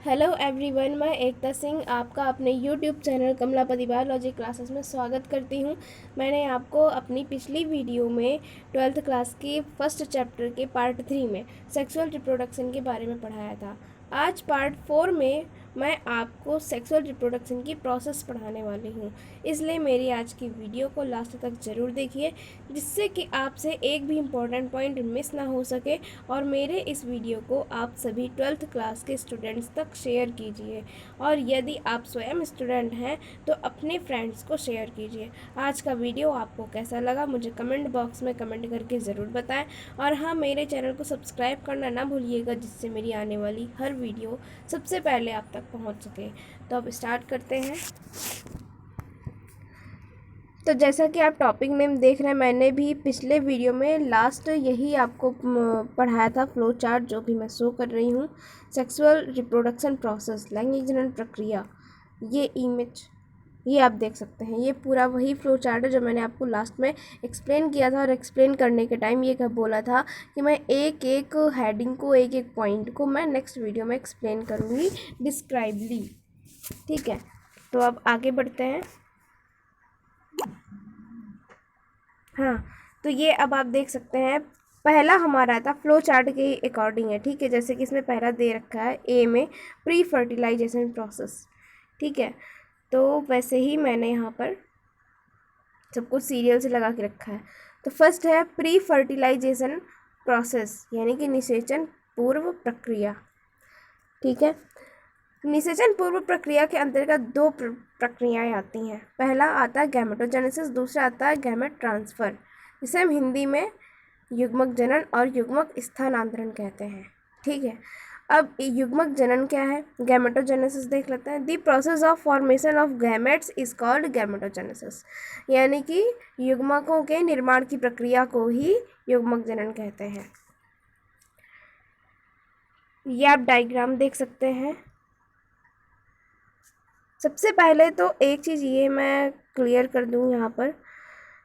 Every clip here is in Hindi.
हेलो एवरीवन, मैं एकता सिंह आपका अपने YouTube channel Kamlapati biology classes में स्वागत करती हूं। मैंने आपको अपनी पिछली वीडियो में 12th क्लास की फर्स्ट चैप्टर के पार्ट 3 में सेक्सुअल रिप्रोडक्शन के बारे में पढ़ाया था। आज पार्ट 4 में मैं आपको सेक्सुअल रिप्रोडक्शन की प्रोसेस पढ़ाने वाली हूँ, इसलिए मेरी आज की वीडियो को लास्ट तक ज़रूर देखिए, जिससे कि आपसे एक भी इम्पोर्टेंट पॉइंट मिस ना हो सके। और मेरे इस वीडियो को आप सभी 12th क्लास के स्टूडेंट्स तक शेयर कीजिए, और यदि आप स्वयं स्टूडेंट हैं तो अपने फ्रेंड्स को शेयर कीजिए। आज का वीडियो आपको कैसा लगा मुझे कमेंट बॉक्स में कमेंट करके ज़रूर बताएं। और हाँ, मेरे चैनल को सब्सक्राइब करना ना भूलिएगा, जिससे मेरी आने वाली हर वीडियो सबसे पहले आप तक पहुंच सके। तो अब स्टार्ट करते हैं। तो जैसा कि आप टॉपिक नेम देख रहे हैं, मैंने भी पिछले वीडियो में लास्ट यही आपको पढ़ाया था, फ्लो चार्ट जो भी मैं शो कर रही हूँ। सेक्सुअल रिप्रोडक्शन प्रोसेस, लैंगिक जनन प्रक्रिया, ये इमेज ये आप देख सकते हैं। ये पूरा वही फ्लो चार्ट है जो मैंने आपको लास्ट में एक्सप्लेन किया था। और एक्सप्लेन करने के टाइम ये बोला था कि मैं एक एक हेडिंग को, एक एक पॉइंट को मैं नेक्स्ट वीडियो में एक्सप्लेन करूँगी डिस्क्राइबली। ठीक है, तो अब आगे बढ़ते हैं। हाँ, तो ये अब आप देख सकते हैं, पहला हमारा था फ्लो चार्ट के अकॉर्डिंग है। ठीक है, जैसे कि इसमें पहला दे रखा है ए में प्री फर्टिलाइजेशन प्रोसेस। ठीक है, तो वैसे ही मैंने यहाँ पर सब कुछ सीरियल से लगा के रखा है। तो फर्स्ट है प्री फर्टिलाइजेशन प्रोसेस, यानी कि निषेचन पूर्व प्रक्रिया। ठीक है, निषेचन पूर्व प्रक्रिया के अंतर्गत दो प्रक्रियाएं आती हैं। पहला आता है गैमेटोजेनेसिस, दूसरा आता है गैमेट ट्रांसफ़र, जिसे हम हिंदी में युग्मक जनन और युग्मक स्थानांतरण कहते हैं। ठीक है, अब युग्मक जनन क्या है, गैमेटोजेनेसिस देख लेते हैं। The process of formation of gametes is called gametogenesis, यानी कि युग्मकों के निर्माण की प्रक्रिया को ही युग्मक जनन कहते हैं। ये आप डायग्राम देख सकते हैं। सबसे पहले तो एक चीज़ ये मैं क्लियर कर दूं यहाँ पर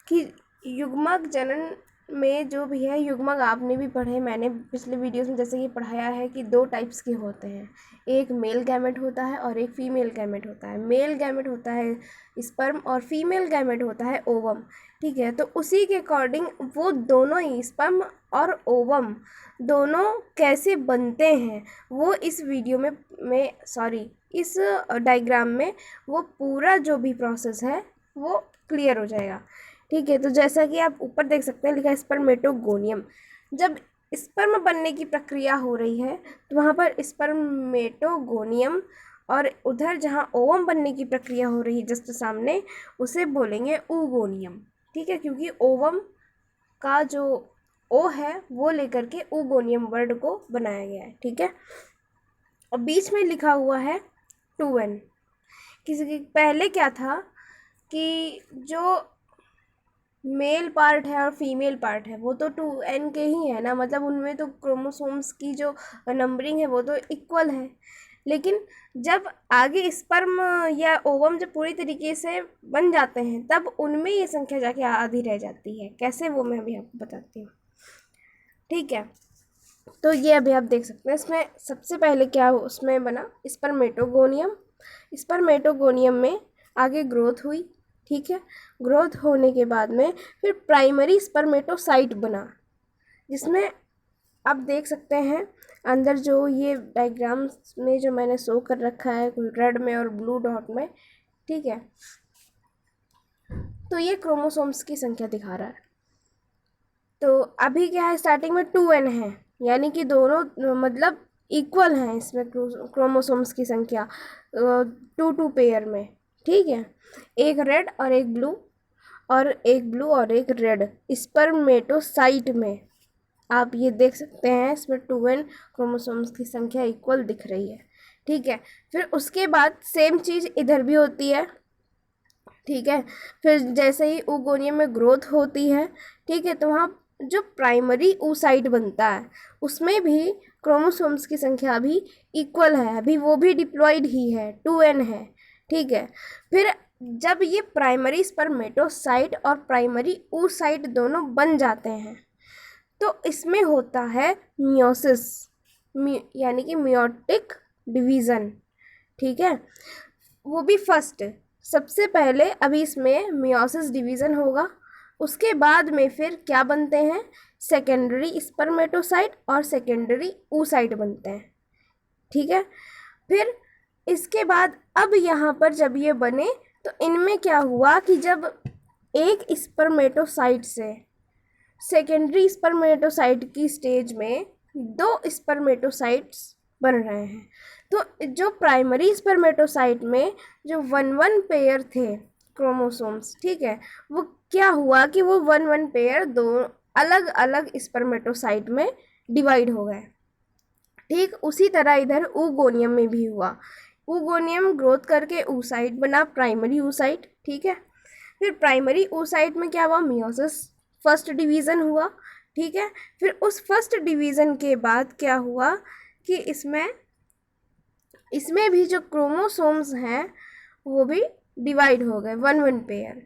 कि युग्मक जनन में जो भी है, युग्मक आपने भी पढ़े, मैंने पिछले वीडियोस में जैसे कि पढ़ाया है कि दो टाइप्स के होते हैं। एक मेल गैमेट होता है और एक फीमेल गैमेट होता है। मेल गैमेट होता है स्पर्म और फीमेल गैमेट होता है ओवम। ठीक है, तो उसी के अकॉर्डिंग वो दोनों ही स्पर्म और ओवम दोनों कैसे बनते हैं वो इस वीडियो में इस डायग्राम में वो पूरा जो भी प्रोसेस है वो क्लियर हो जाएगा। ठीक है, तो जैसा कि आप ऊपर देख सकते हैं लिखा है स्पर्मेटोगोनियम। जब स्पर्म बनने की प्रक्रिया हो रही है तो वहाँ पर स्पर्मेटोगोनियम, और उधर जहाँ ओवम बनने की प्रक्रिया हो रही है जस्ट सामने, उसे बोलेंगे oogoनियम। ठीक है, क्योंकि ओवम का जो ओ है वो लेकर के oogoनियम वर्ड को बनाया गया है। ठीक है, और बीच में लिखा हुआ है 2n। किसी के पहले क्या था कि जो मेल पार्ट है और फीमेल पार्ट है वो तो 2n के ही है ना, मतलब उनमें तो क्रोमोसोम्स की जो नंबरिंग है वो तो इक्वल है। लेकिन जब आगे स्पर्म या ओवम जब पूरी तरीके से बन जाते हैं तब उनमें ये संख्या जाके आधी रह जाती है। कैसे, वो मैं अभी आपको बताती हूँ। ठीक है, तो ये अभी आप देख सकते हैं। इसमें सबसे पहले क्या उसमें बना, स्पर्मेटोगोनियम। स्पर्मेटोगोनियम में आगे ग्रोथ हुई। ठीक है, ग्रोथ होने के बाद में फिर प्राइमरी स्पर्मेटोसाइट बना, जिसमें आप देख सकते हैं अंदर जो ये डायग्राम्स में जो मैंने शो कर रखा है रेड में और ब्लू डॉट में। ठीक है, तो ये क्रोमोसोम्स की संख्या दिखा रहा है। तो अभी क्या है, स्टार्टिंग में 2n है, यानी कि दोनों मतलब इक्वल हैं इसमें क्रोमोसोम्स की संख्या 2 पेयर में। ठीक है, एक रेड और एक ब्लू, और एक ब्लू और एक रेड स्पर्मेटोसाइट में आप ये देख सकते हैं। इसमें 2n क्रोमोसोम्स की संख्या इक्वल दिख रही है। ठीक है, फिर उसके बाद सेम चीज़ इधर भी होती है। ठीक है, फिर जैसे ही oogoनियम में ग्रोथ होती है, ठीक है, तो वहाँ जो प्राइमरी oocyte बनता है उसमें भी क्रोमोसोम्स की संख्या भी इक्वल है, अभी वो भी डिप्लॉयड ही है, 2n है। ठीक है, फिर जब ये प्राइमरी स्पर्मेटोसाइट और प्राइमरी oocyte दोनों बन जाते हैं तो इसमें होता है मियोसिस, यानी कि मियोटिक डिवीज़न, ठीक है, वो भी फर्स्ट। सबसे पहले अभी इसमें मियोसिस डिवीज़न होगा, उसके बाद में फिर क्या बनते हैं, सेकेंडरी स्पर्मेटोसाइट और सेकेंडरी oocyte बनते हैं, ठीक है। फिर इसके बाद अब यहाँ पर जब ये बने तो इनमें क्या हुआ कि जब एक स्पर्मेटोसाइट से सेकेंडरी स्पर्मेटोसाइट की स्टेज में दो स्पर्मेटोसाइट्स बन रहे हैं, तो जो प्राइमरी स्पर्मेटोसाइट में जो 1 पेयर थे क्रोमोसोम्स, ठीक है, वो क्या हुआ कि वो 1 पेयर दो अलग अलग स्पर्मेटोसाइट में डिवाइड हो गए। ठीक उसी तरह इधर ऊगोनियम में भी हुआ, ऊगोनियम ग्रोथ करके oocyte बना, प्राइमरी oocyte, ठीक है। फिर प्राइमरी oocyte में क्या हुआ, मियोसिस फर्स्ट डिवीज़न हुआ, ठीक है। फिर उस फर्स्ट डिवीज़न के बाद क्या हुआ कि इसमें भी जो क्रोमोसोम्स हैं वो भी डिवाइड हो गए 1 पेयर।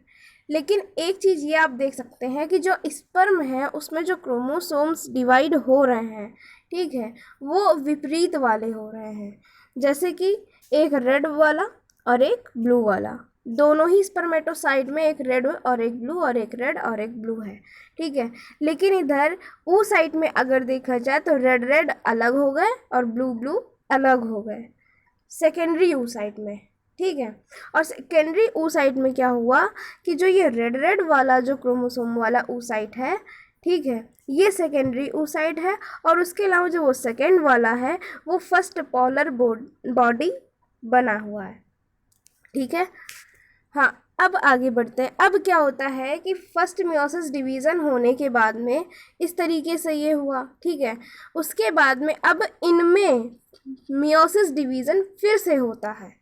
लेकिन एक चीज़ ये आप देख सकते हैं कि जो स्पर्म है उसमें जो क्रोमोसोम्स डिवाइड हो रहे हैं, ठीक है, वो विपरीत वाले हो रहे हैं। जैसे कि एक रेड वाला और एक ब्लू वाला, दोनों ही स्पर्मेटोसाइट में एक रेड और एक ब्लू और एक रेड और एक ब्लू है, ठीक है। लेकिन इधर oocyte में अगर देखा जाए तो रेड रेड अलग हो गए और ब्लू ब्लू अलग हो गए सेकेंडरी oocyte में, ठीक है। और सेकेंडरी oocyte में क्या हुआ कि जो ये रेड रेड वाला जो क्रोमोसोम वाला oocyte है, ठीक है, ये सेकेंडरी oocyte है, और उसके अलावा जो वो सेकेंड वाला है वो फर्स्ट पोलर बॉडी बना हुआ है, ठीक है। हाँ, अब आगे बढ़ते हैं। अब क्या होता है कि फर्स्ट मियोसिस डिवीज़न होने के बाद में इस तरीके से ये हुआ, ठीक है। उसके बाद में अब इनमें मियोसिस डिवीज़न फिर से होता है,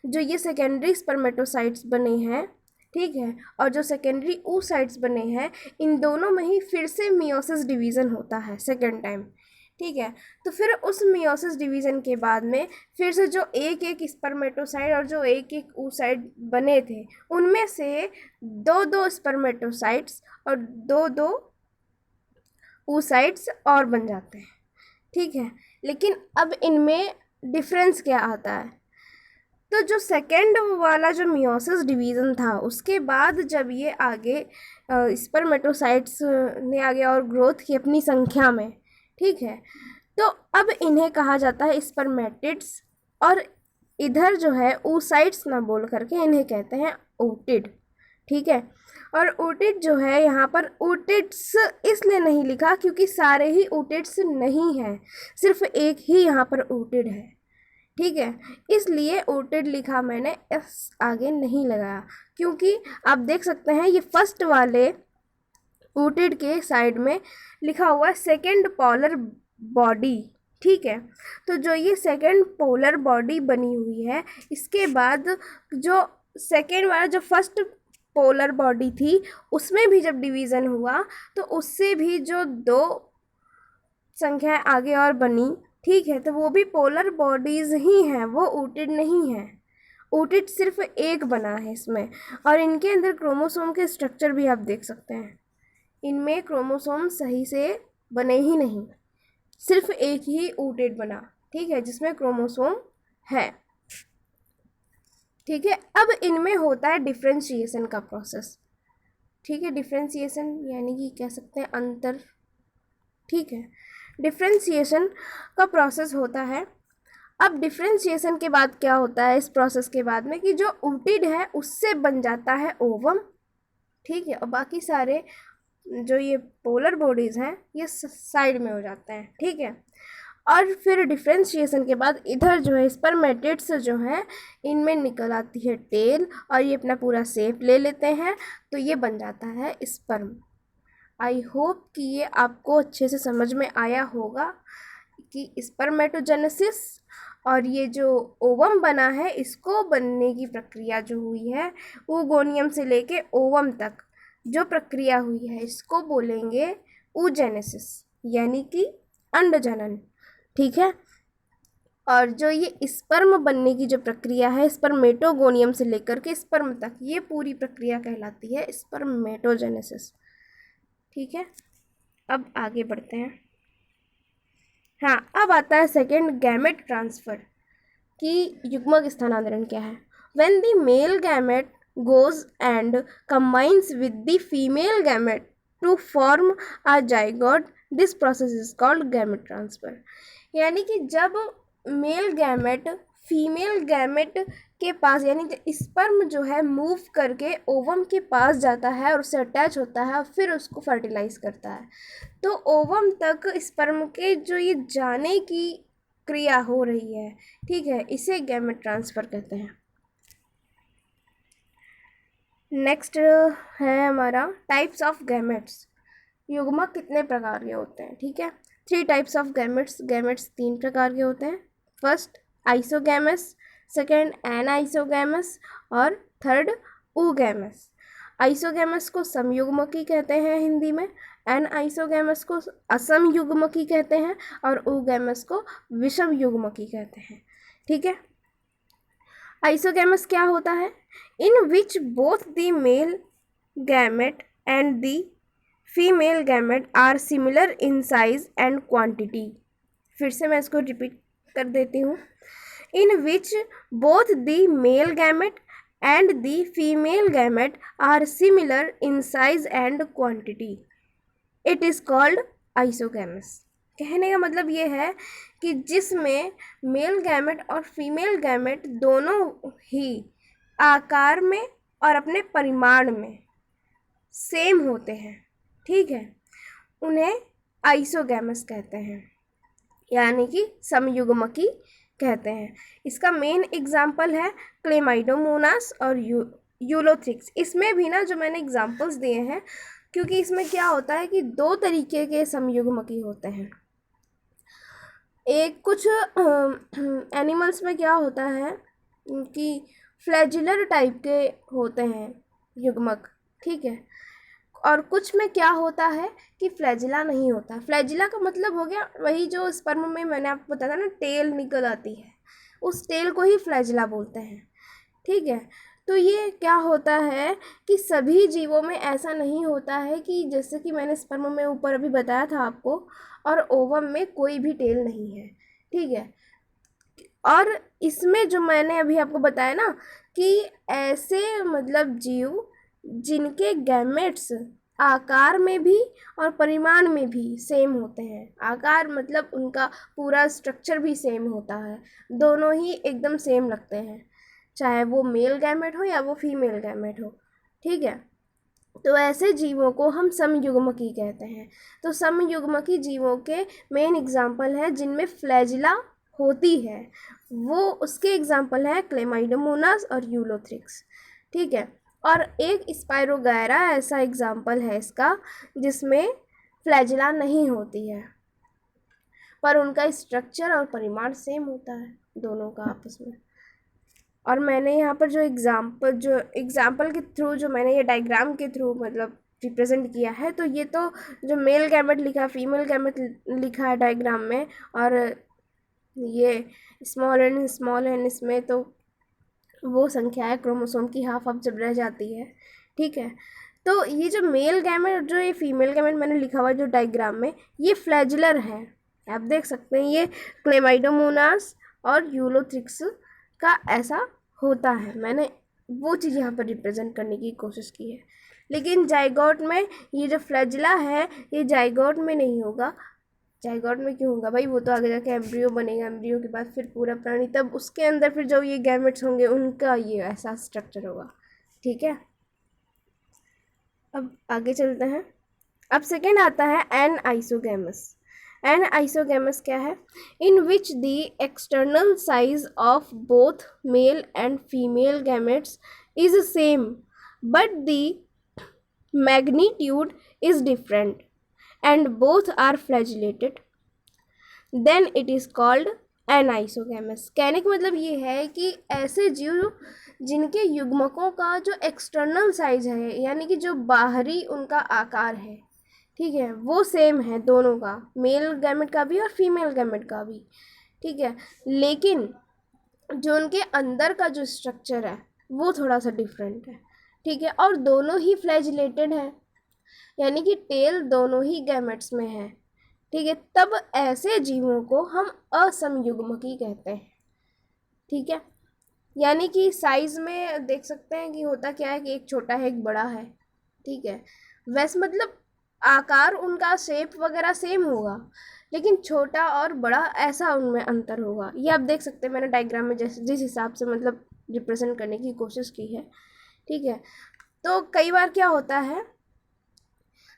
जो ये सेकेंडरी स्पर्मेटोसाइट्स बने हैं, ठीक है, और जो सेकेंडरी oocytes बने हैं, इन दोनों में ही फिर से मियोसिस डिवीज़न होता है सेकेंड टाइम, ठीक है। तो फिर उस मियोसिस डिवीज़न के बाद में फिर से जो एक एक स्पर्मेटोसाइट और जो एक एक oocyte बने थे, उनमें से दो दो स्पर्मेटोसाइट्स और दो दो oocytes और बन जाते हैं, ठीक है। लेकिन अब इनमें डिफरेंस क्या आता है, तो जो सेकेंड वाला जो मियोसिस डिवीज़न था उसके बाद जब ये आगे स्पर्मेटोसाइट्स ने आगे और ग्रोथ की अपनी संख्या में, ठीक है, तो अब इन्हें कहा जाता है स्पर्मेटिड्स, और इधर जो है oocytes ना बोल करके इन्हें कहते हैं ootyd, ठीक है। और ootyd जो है यहाँ पर ootyds इसलिए नहीं लिखा क्योंकि सारे ही ootyds नहीं हैं, सिर्फ एक ही यहाँ पर ootyd है, ठीक है, इसलिए ootyd लिखा मैंने, एस आगे नहीं लगाया, क्योंकि आप देख सकते हैं ये फर्स्ट वाले ootyd के साइड में लिखा हुआ है सेकेंड पोलर बॉडी, ठीक है। तो जो ये सेकेंड पोलर बॉडी बनी हुई है, इसके बाद जो सेकेंड वाला जो फर्स्ट पोलर बॉडी थी उसमें भी जब डिवीज़न हुआ तो उससे भी जो दो संख्याएं आगे और बनी, ठीक है, तो वो भी पोलर बॉडीज़ ही हैं, वो ootyd नहीं है। ootyd सिर्फ एक बना है इसमें, और इनके अंदर क्रोमोसोम के स्ट्रक्चर भी आप देख सकते हैं, इनमें क्रोमोसोम सही से बने ही नहीं, सिर्फ एक ही ootyd बना, ठीक है, जिसमें क्रोमोसोम है, ठीक है। अब इनमें होता है डिफ्रेंशिएशन का प्रोसेस, ठीक है, डिफ्रेंशिएशन यानी कि कह सकते हैं अंतर, ठीक है, डिफ्रेंशिएशन का प्रोसेस होता है। अब डिफ्रेंशिएशन के बाद क्या होता है इस प्रोसेस के बाद में कि जो ootyd है उससे बन जाता है ओवम, ठीक है, और बाकी सारे जो ये पोलर बॉडीज़ हैं ये साइड में हो जाते हैं, ठीक है। और फिर डिफ्रेंशिएशन के बाद इधर जो है स्पर्मेटिड्स जो हैं इनमें निकल आती है टेल, और ये अपना पूरा शेप ले लेते हैं, तो ये बन जाता है स्पर्म। आई होप कि ये आपको अच्छे से समझ में आया होगा कि स्पर्मेटोजेनेसिस और ये जो ओवम बना है इसको बनने की प्रक्रिया जो हुई है oogoनियम से लेके ओवम तक जो प्रक्रिया हुई है इसको बोलेंगे oogenesis, यानी कि अंडजनन, ठीक है। और जो ये स्पर्म बनने की जो प्रक्रिया है स्पर्मेटोगोनियम से लेकर के स्पर्म तक, ये पूरी प्रक्रिया कहलाती है स्पर्मेटोजेनेसिस, ठीक है। अब आगे बढ़ते हैं, हाँ, अब आता है सेकेंड, गैमेट ट्रांसफर, कि युग्मक स्थानांतरण क्या है। When the male gamete goes and combines with the female gamete to form a zygote, this process is called gamete transfer. यानी कि जब मेल गैमेट फीमेल गैमेट के पास, यानी स्पर्म जो है मूव करके ओवम के पास जाता है और उससे अटैच होता है, फिर उसको फर्टिलाइज करता है, तो ओवम तक स्पर्म के जो ये जाने की क्रिया हो रही है, ठीक है, इसे गैमेट ट्रांसफर कहते हैं। नेक्स्ट है हमारा टाइप्स ऑफ गैमेट्स। युग्मक कितने प्रकार के होते हैं, ठीक है। 3 टाइप्स ऑफ गैमेट्स। गैमेट्स 3 प्रकार के होते हैं। फर्स्ट आइसोगैमस, सेकेंड एनाइसोगैमस और थर्ड ऊगैमस। आइसोगैमस को समयुग्मकी कहते हैं हिंदी में, एनाइसोगैमस को असमयुग्मकी कहते हैं और ऊगैमस को विषमयुग्मकी कहते हैं, ठीक है। आइसोगैमस क्या होता है? In which both the male gamete and the female gamete are similar in size and quantity. फिर से मैं इसको रिपीट कर देती हूँ। In which both the male gamete and the female gamete are similar in size and quantity, it is called isogamous. कहने का मतलब ये है कि जिसमें मेल गैमेट और फीमेल गैमेट दोनों ही आकार में और अपने परिमाण में सेम होते हैं, ठीक है, उन्हें आइसोगैमस कहते हैं, यानी कि समयुग्मकी कहते हैं। इसका मेन एग्जाम्पल है क्लेमाइडोमोनास और यूलोथ्रिक्स। इसमें भी ना जो मैंने एग्जाम्पल्स दिए हैं, क्योंकि इसमें क्या होता है कि 2 तरीके के समयुग्मकी होते हैं। एक कुछ एनिमल्स में क्या होता है कि फ्लैजिलर टाइप के होते हैं युग्मक, ठीक है, और कुछ में क्या होता है कि फ्लैजिला नहीं होता। फ्लैजिला का मतलब हो गया वही जो स्पर्म में मैंने आपको बताया था ना, टेल निकल आती है, उस टेल को ही फ्लैजिला बोलते हैं, ठीक है। तो ये क्या होता है कि सभी जीवों में ऐसा नहीं होता है कि जैसे कि मैंने स्पर्म में ऊपर अभी बताया था आपको, और ओवम में कोई भी टेल नहीं है, ठीक है। और इसमें जो मैंने अभी आपको बताया ना कि ऐसे मतलब जीव जिनके गैमेट्स आकार में भी और परिमाण में भी सेम होते हैं, आकार मतलब उनका पूरा स्ट्रक्चर भी सेम होता है, दोनों ही एकदम सेम लगते हैं, चाहे वो मेल गैमेट हो या वो फीमेल गैमेट हो, ठीक है। तो ऐसे जीवों को हम समयुग्मकी कहते हैं। तो समयुग्मकी जीवों के मेन एग्जाम्पल हैं जिनमें फ्लैजिला होती है, वो उसके एग्जाम्पल हैं क्लेमाइडोमोनास और यूलोथ्रिक्स, ठीक है। और एक स्पाइरोगैरा ऐसा एग्जाम्पल है इसका जिसमें फ्लैजिला नहीं होती है, पर उनका स्ट्रक्चर और परिमाण सेम होता है दोनों का आपस में। और मैंने यहाँ पर जो एग्जाम्पल के थ्रू, जो मैंने ये डायग्राम के थ्रू मतलब रिप्रेजेंट किया है, तो ये तो जो मेल गैमेट लिखा, फीमेल गैमेट लिखा है डायग्राम में, और ये स्मॉल एन इसमें तो वो संख्या है क्रोमोसोम की हाफ ऑफ जब रह जाती है, ठीक है। तो ये जो मेल गैमेट और जो ये फीमेल गैमेट मैंने लिखा हुआ जो डायग्राम में, ये फ्लैजिलर है, आप देख सकते हैं, ये क्लेमाइडोमोनास और यूलोथ्रिक्स का ऐसा होता है। मैंने वो चीज़ यहाँ पर रिप्रेजेंट करने की कोशिश की है। लेकिन जाइगोट में ये जो फ्लैजिला है, ये जाइगोट में नहीं होगा। जाइगोट में क्यों होगा भाई? वो तो आगे जाके एम्ब्रियो बनेगा, एम्ब्रियो के बाद फिर पूरा प्राणी, तब उसके अंदर फिर जो ये गैमेट्स होंगे उनका ये ऐसा स्ट्रक्चर होगा, ठीक है। अब आगे चलते हैं। अब सेकेंड आता है एन आइसोगैमस। एन आइसोगैमस क्या है? In which the external size of both male and female gametes is same but the magnitude is different and both are flagellated, then it is called anisogamous. कहने का मतलब ये है कि ऐसे जीव जिनके युग्मकों का जो एक्सटर्नल साइज है, यानी कि जो बाहरी उनका आकार है, ठीक है, वो सेम है दोनों का, मेल गैमेट का भी और फीमेल गैमेट का भी, ठीक है, लेकिन जो उनके अंदर का जो स्ट्रक्चर है वो थोड़ा सा डिफरेंट है, ठीक है, और दोनों ही फ्लैजिलेटेड है, यानी कि टेल दोनों ही गैमेट्स में है, ठीक है, तब ऐसे जीवों को हम असमयुग्मकी कहते हैं। ठीक है, यानी कि साइज में देख सकते हैं कि होता क्या है कि एक छोटा है एक बड़ा है। ठीक है, वैसे मतलब आकार उनका शेप वगैरह सेम होगा, लेकिन छोटा और बड़ा ऐसा उनमें अंतर होगा। ये आप देख सकते हैं, मैंने डायग्राम में जैसे जिस हिसाब से मतलब रिप्रेजेंट करने की कोशिश की है। ठीक है, तो कई बार क्या होता है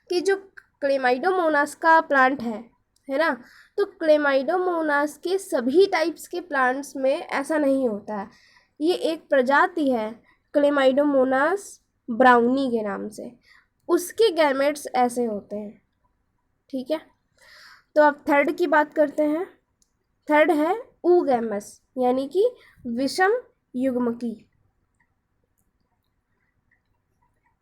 कि जो क्लेमाइडोमोनास का प्लांट है ना, तो क्लेमाइडोमोनास के सभी टाइप्स के प्लांट्स में ऐसा नहीं होता है। ये एक प्रजाति है क्लेमाइडोमोनास ब्राउनी के नाम से, उसके गैमेट्स ऐसे होते हैं। ठीक है, तो अब थर्ड की बात करते हैं। थर्ड है ऊगैमस, यानी कि विषम युग्मकी,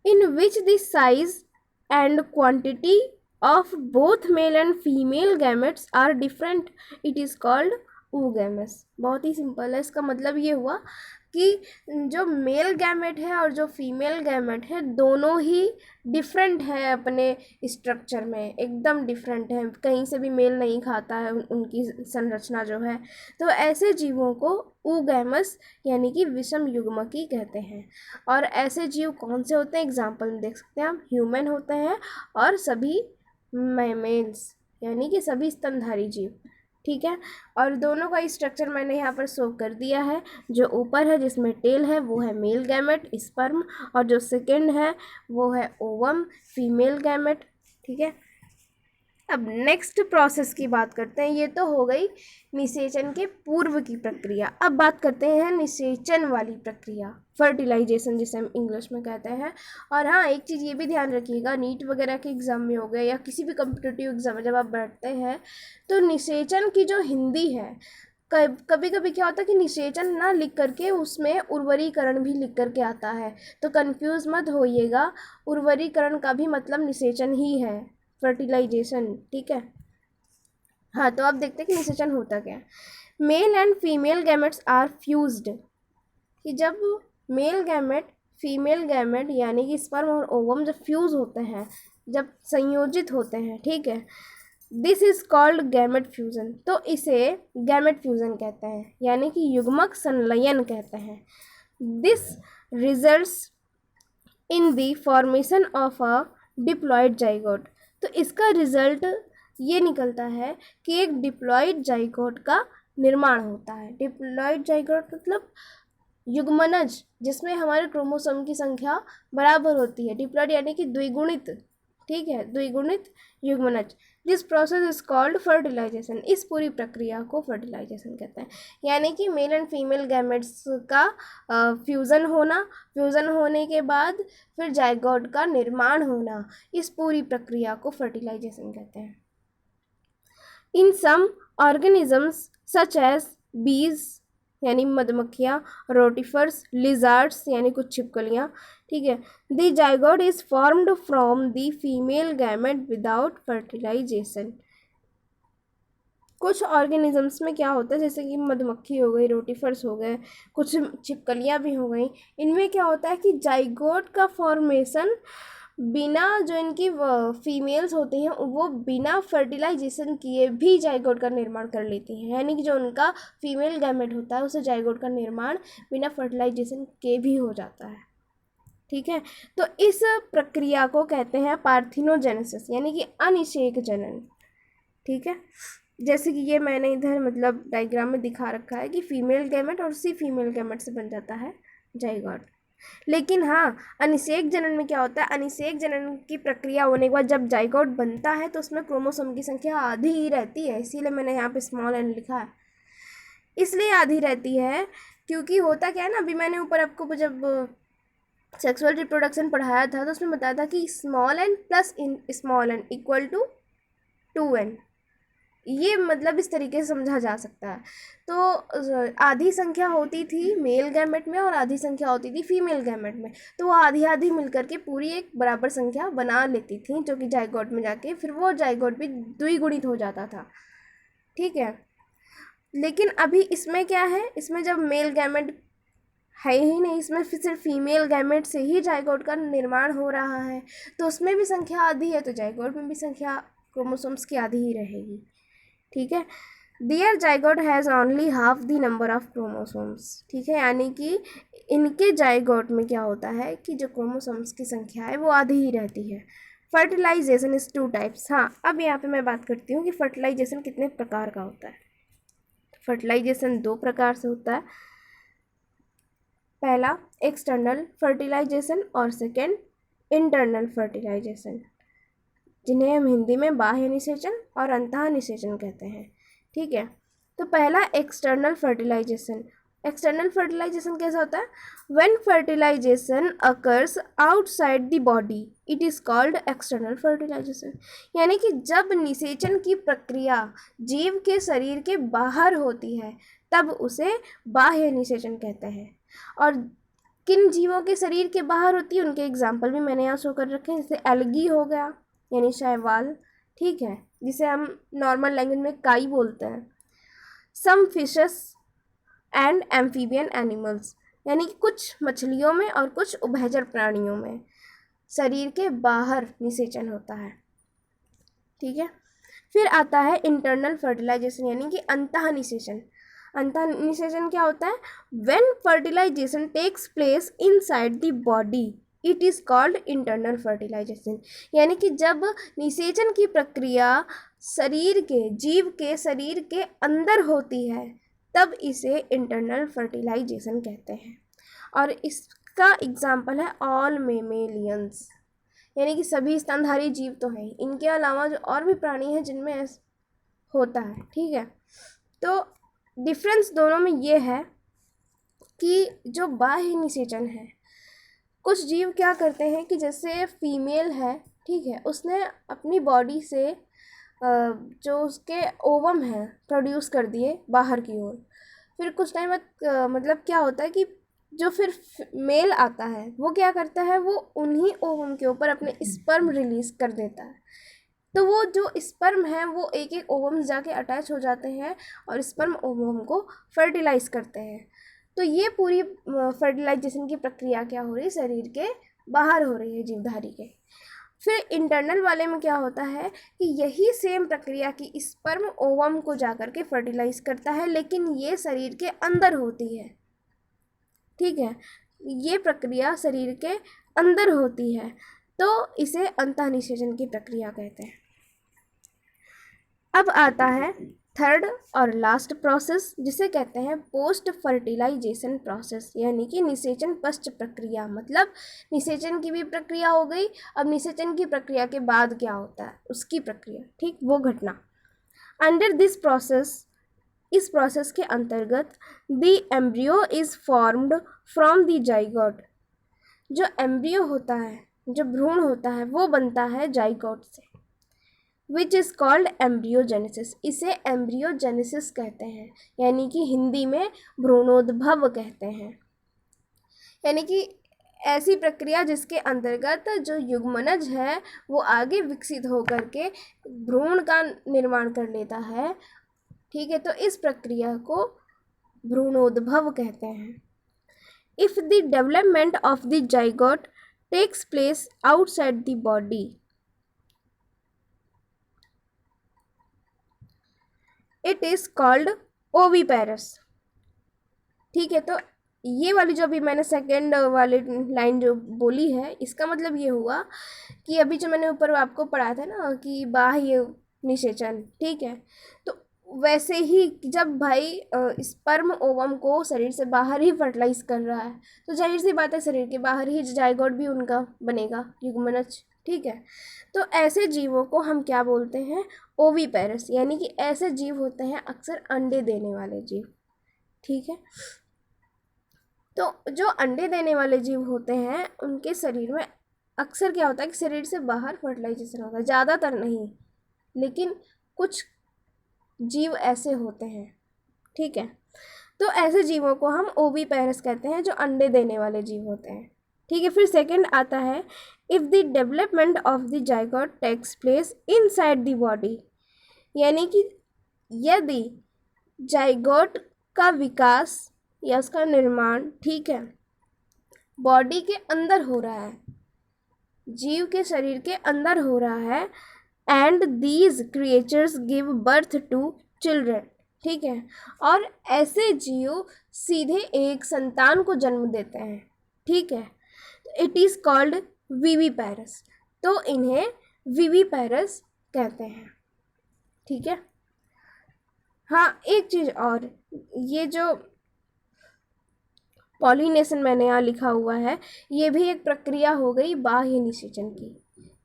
in which the size and quantity of both male and female gametes are different, it is called oogamous। बहुत ही सिंपल है, इसका मतलब ये हुआ कि जो मेल गैमेट है और जो फीमेल गैमेट है दोनों ही डिफरेंट है अपने स्ट्रक्चर में, एकदम डिफरेंट है, कहीं से भी मेल नहीं खाता है उनकी संरचना जो है। तो ऐसे जीवों को ऊगैमस यानी कि विषम युग्मकी कहते हैं। और ऐसे जीव कौन से होते हैं, एग्जाम्पल में देख सकते हैं हम, ह्यूमन होते हैं और सभी मैमेल्स यानी कि सभी स्तनधारी जीव। ठीक है, और दोनों का स्ट्रक्चर मैंने यहाँ पर शो कर दिया है। जो ऊपर है जिसमें टेल है वो है मेल गैमेट स्पर्म, और जो सेकेंड है वो है ओवम फीमेल गैमेट। ठीक है, अब नेक्स्ट प्रोसेस की बात करते हैं। ये तो हो गई निषेचन के पूर्व की प्रक्रिया। अब बात करते हैं निषेचन वाली प्रक्रिया, फर्टिलाइजेशन जिसे हम इंग्लिश में कहते हैं। और हाँ, एक चीज़ ये भी ध्यान रखिएगा, नीट वगैरह के एग्ज़ाम में हो गया या किसी भी कम्पिटिटिव एग्ज़ाम में जब आप बैठते हैं तो निषेचन की जो हिंदी है, कभी कभी क्या होता है कि निषेचन ना लिख करके उसमें उर्वरीकरण भी लिख करके आता है, तो कंफ्यूज मत होइएगा, उर्वरीकरण का भी मतलब निषेचन ही है, फर्टिलाइजेशन। ठीक है, हाँ, तो आप देखते हैं कि निषेचन होता क्या है। Male and female gametes are fused, कि जब मेल गैमेट फीमेल गैमेट यानी कि स्पर्म और ओवम जब फ्यूज होते हैं, जब संयोजित होते हैं, ठीक है, this is called gamete fusion. तो इसे गैमेट फ्यूजन कहते हैं, यानी कि युग्मक संलयन कहते हैं। This results in the formation of a diploid zygote. तो इसका रिजल्ट ये निकलता है कि एक डिप्लॉयड जाइगोट का निर्माण होता है। डिप्लॉयड जाइगोट मतलब युग्मनज जिसमें हमारे क्रोमोसोम की संख्या बराबर होती है, डिप्लॉयड यानी कि द्विगुणित। ठीक है, द्विगुणित युग्मनज। This process is called fertilisation. इस पूरी प्रक्रिया को फर्टिलाइजेशन कहते हैं, यानी कि मेल एंड फीमेल गैमेट्स का फ्यूज़न होना, फ्यूज़न होने के बाद फिर जाइगोट का निर्माण होना, इस पूरी प्रक्रिया को फर्टिलाइजेशन कहते हैं। इन सम ऑर्गेनिजम्स सच एज बीज यानी मधुमक्खियाँ, रोटिफर्स, लिजार्ड्स यानी कुछ छिपकलियाँ। ठीक है, the zygote is formed from the female gamete without fertilisation. कुछ ऑर्गेनिजम्स में क्या होता है, जैसे कि मधुमक्खी हो गई, रोटिफर्स हो गए, कुछ छिपकलियाँ भी हो गई, इनमें क्या होता है कि जाइगोट का फॉर्मेशन बिना, जो इनकी फीमेल्स होती हैं वो बिना फर्टिलाइजेशन किए भी जाइगोट का निर्माण कर लेती हैं, यानी कि जो उनका फीमेल गैमेट होता है उसे जाइगोट का निर्माण बिना फर्टिलाइजेशन के भी हो जाता है। ठीक है, तो इस प्रक्रिया को कहते हैं पार्थिनोजेनेसिस यानी कि अनिषेक जनन। ठीक है, जैसे कि ये मैंने इधर मतलब डायग्राम में दिखा रखा है कि फीमेल गैमेट और उसी फीमेल गैमेट से बन जाता है जाइगोट। लेकिन हाँ, अनिषेक जनन में क्या होता है, अनिषेक जनन की प्रक्रिया होने के बाद जब जाइगोट बनता है तो उसमें क्रोमोसोम की संख्या आधी ही रहती है, इसीलिए मैंने यहाँ पे स्मॉल एन लिखा है। इसलिए आधी रहती है क्योंकि होता क्या है ना, अभी मैंने ऊपर आपको जब सेक्सुअल रिप्रोडक्शन पढ़ाया था तो उसमें बताया था कि small n plus in small n equal to 2n, ये मतलब इस तरीके से समझा जा सकता है। तो आधी संख्या होती थी मेल गैमेट में और आधी संख्या होती थी फीमेल गैमेट में, तो वो आधी आधी मिलकर के पूरी एक बराबर संख्या बना लेती थी, जो कि जाइगोट में जाके फिर वो जाइगोट भी द्विगुणित हो जाता था। ठीक है, लेकिन अभी इसमें क्या है, इसमें जब मेल गैमेट है ही नहीं, इसमें फिर सिर्फ फीमेल गैमेट से ही जाइगोट का निर्माण हो रहा है, तो उसमें भी संख्या आधी है तो जाइगोट में भी संख्या क्रोमोसोम्स की आधी ही रहेगी, ठीक है। There zygote has only half the number of chromosomes, ठीक है, यानी कि इनके जाइगोट में क्या होता है कि जो क्रोमोसोम्स की संख्या है वो आधी ही रहती है। Fertilisation is 2 types. हाँ, अब यहाँ पे मैं बात करती हूँ कि फर्टिलाइजेशन कितने प्रकार का होता है। फर्टिलाइजेशन 2 प्रकार से होता है। पहला एक्सटर्नल फर्टिलाइजेशन और सेकेंड इंटरनल फर्टिलाइजेशन, जिन्हें हम हिंदी में बाह्य निषेचन और अंतः निषेचन कहते हैं, ठीक है। तो पहला एक्सटर्नल फर्टिलाइजेशन। एक्सटर्नल फर्टिलाइजेशन कैसा होता है? When fertilisation occurs outside the body it is called external fertilisation, यानी कि जब निषेचन की प्रक्रिया जीव के शरीर के बाहर होती है तब उसे बाह्य निषेचन कहते हैं। और किन जीवों के शरीर के बाहर होती है उनके एग्जाम्पल भी मैंने यहाँ शो कर रखे हैं, जैसे एल्गी हो गया यानी शैवाल, ठीक है, जिसे हम नॉर्मल लैंग्वेज में काई बोलते हैं। Some fishes and amphibian animals, यानी कि कुछ मछलियों में और कुछ उभयचर प्राणियों में शरीर के बाहर निषेचन होता है, ठीक है। फिर आता है इंटरनल फर्टिलाइजेशन, यानी कि अंतः निषेचन। अंतः निषेचन क्या होता है? When fertilisation takes place inside the body it is called internal fertilisation, यानी कि जब निषेचन की प्रक्रिया शरीर के जीव के शरीर के अंदर होती है तब इसे इंटरनल फर्टिलाइजेशन कहते हैं। और इसका एग्जाम्पल है ऑल मेमेलियंस, यानी कि सभी स्तनधारी जीव तो हैं, इनके अलावा जो और भी प्राणी हैं जिनमें होता है, ठीक है। तो डिफरेंस दोनों में ये है कि जो बाह्य निषेचन है, कुछ जीव क्या करते हैं कि जैसे फीमेल है, ठीक है, उसने अपनी बॉडी से जो उसके ओवम है प्रोड्यूस कर दिए बाहर की ओर। फिर कुछ टाइम बाद मतलब क्या होता है कि जो फिर मेल आता है वो क्या करता है, वो उन्हीं ओवम के ऊपर अपने स्पर्म रिलीज कर देता है। तो वो जो स्पर्म है वो एक एक ओवम जाके अटैच हो जाते हैं और स्पर्म ओवम को फर्टिलाइज करते हैं। तो ये पूरी फर्टिलाइजेशन की प्रक्रिया क्या हो रही है, शरीर के बाहर हो रही है जीवधारी के। फिर इंटरनल वाले में क्या होता है कि यही सेम प्रक्रिया की स्पर्म ओवम को जाकर के फर्टिलाइज करता है, लेकिन ये शरीर के अंदर होती है, ठीक है, ये प्रक्रिया शरीर के अंदर होती है, तो इसे अंतः निषेचन की प्रक्रिया कहते हैं। अब आता है थर्ड और लास्ट प्रोसेस, जिसे कहते हैं पोस्ट फर्टिलाइजेशन प्रोसेस, यानी कि निषेचन पश्च प्रक्रिया। मतलब निषेचन की भी प्रक्रिया हो गई, अब निषेचन की प्रक्रिया के बाद क्या होता है उसकी प्रक्रिया, ठीक, वो घटना। अंडर दिस प्रोसेस, इस प्रोसेस के अंतर्गत the embryo is formed from the zygote, जो एम्ब्रियो होता है, जो भ्रूण होता है, वो बनता है जाइगोट से, विच इज़ कॉल्ड एम्ब्रियोजेनेसिस, इसे एम्ब्रियोजेनेसिस कहते हैं, यानी कि हिंदी में भ्रूणोद्भव कहते हैं। यानी कि ऐसी प्रक्रिया जिसके अंतर्गत जो युग्मनज है वो आगे विकसित होकर के भ्रूण का निर्माण कर लेता है, ठीक है, तो इस प्रक्रिया को भ्रूणोद्भव कहते हैं। If the development of the zygote takes place outside the body it is called oviparous, ठीक है। तो ये वाली जो अभी मैंने सेकेंड वाली लाइन जो बोली है, इसका मतलब ये हुआ कि अभी जो मैंने ऊपर आपको पढ़ाया था ना कि बाह्य निषेचन, ठीक है, तो वैसे ही जब भाई स्पर्म ओवम को शरीर से बाहर ही फर्टिलाइज कर रहा है तो जाहिर सी बात है शरीर के बाहर ही जाइगोट भी उनका बनेगा, युग्मनज, ठीक है। तो ऐसे जीवों को हम क्या बोलते हैं, ओवीपेरस, यानी कि ऐसे जीव होते हैं अक्सर अंडे देने वाले जीव, ठीक है। तो जो अंडे देने वाले जीव होते हैं उनके शरीर में अक्सर क्या होता है कि शरीर से बाहर फर्टिलाइजेशन होता है, ज़्यादातर नहीं, लेकिन कुछ जीव ऐसे होते हैं, ठीक है। तो ऐसे जीवों को हम ओवीपेरस कहते हैं, जो अंडे देने वाले जीव होते हैं, ठीक है। फिर सेकंड आता है if the development of the zygote takes place inside the body, यानी कि यदि जाइगोट का विकास या उसका निर्माण, ठीक है, बॉडी के अंदर हो रहा है, जीव के शरीर के अंदर हो रहा है, and these creatures give birth to children, ठीक है, और ऐसे जीव सीधे एक संतान को जन्म देते हैं, ठीक है, इट इज़ कॉल्ड विविपैरस, तो इन्हें विविपैरस कहते हैं, ठीक है। हाँ, एक चीज़ और, ये जो पॉलिनेशन मैंने यहाँ लिखा हुआ है, ये भी एक प्रक्रिया हो गई बाह्य निषेचन की,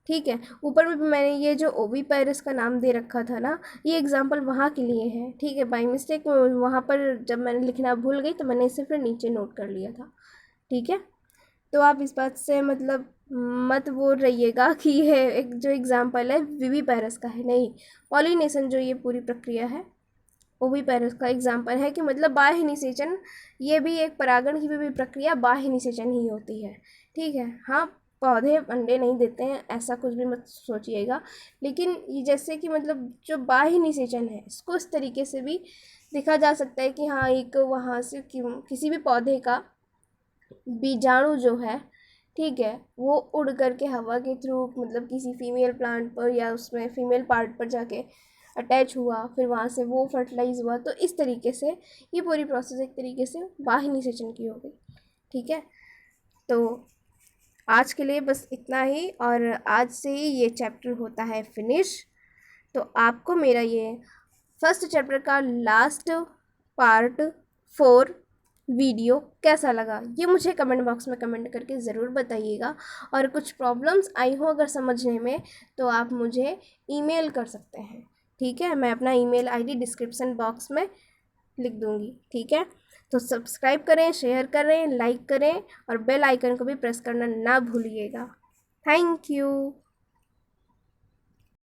ठीक है। ऊपर में मैंने ये जो ओविपेरस का नाम दे रखा था ना, ये एग्जाम्पल वहाँ के लिए है, ठीक है। बाई मिस्टेक वहाँ पर जब मैंने लिखना भूल गई तो मैंने इसे फिर नीचे नोट कर लिया था, ठीक है। तो आप इस बात से मतलब मत बोल रहिएगा कि ये एक जो एग्जाम्पल है विविपेरस का है, नहीं, पॉलिनेशन जो ये पूरी प्रक्रिया है ओविपेरस का एग्जाम्पल है कि मतलब बाह्य निषेचन, ये भी एक परागण की भी प्रक्रिया बाह्य निषेचन ही होती है, ठीक है। हाँ, पौधे अंडे नहीं देते हैं ऐसा कुछ भी मत सोचिएगा, लेकिन ये जैसे कि मतलब जो बाह्य निषेचन है इसको इस तरीके से भी देखा जा सकता है कि हाँ, एक वहाँ से किसी भी पौधे का बीजाणु जो है, ठीक है, वो उड़ करके हवा के थ्रू मतलब किसी फीमेल प्लांट पर या उसमें फीमेल पार्ट पर जाके अटैच हुआ, फिर वहाँ से वो फर्टिलाइज हुआ, तो इस तरीके से ये पूरी प्रोसेस एक तरीके से बाह्य निषेचन की हो गई, ठीक है। तो आज के लिए बस इतना ही, और आज से ही ये चैप्टर होता है फिनिश। तो आपको मेरा ये फर्स्ट चैप्टर का लास्ट पार्ट 4 वीडियो कैसा लगा, ये मुझे कमेंट बॉक्स में कमेंट करके ज़रूर बताइएगा, और कुछ प्रॉब्लम्स आई हो अगर समझने में तो आप मुझे ईमेल कर सकते हैं, ठीक है। मैं अपना ईमेल आईडी डिस्क्रिप्शन बॉक्स में लिख दूँगी, ठीक है। तो सब्सक्राइब करें, शेयर करें, लाइक करें और बेल आइकन को भी प्रेस करना ना भूलिएगा। Thank you.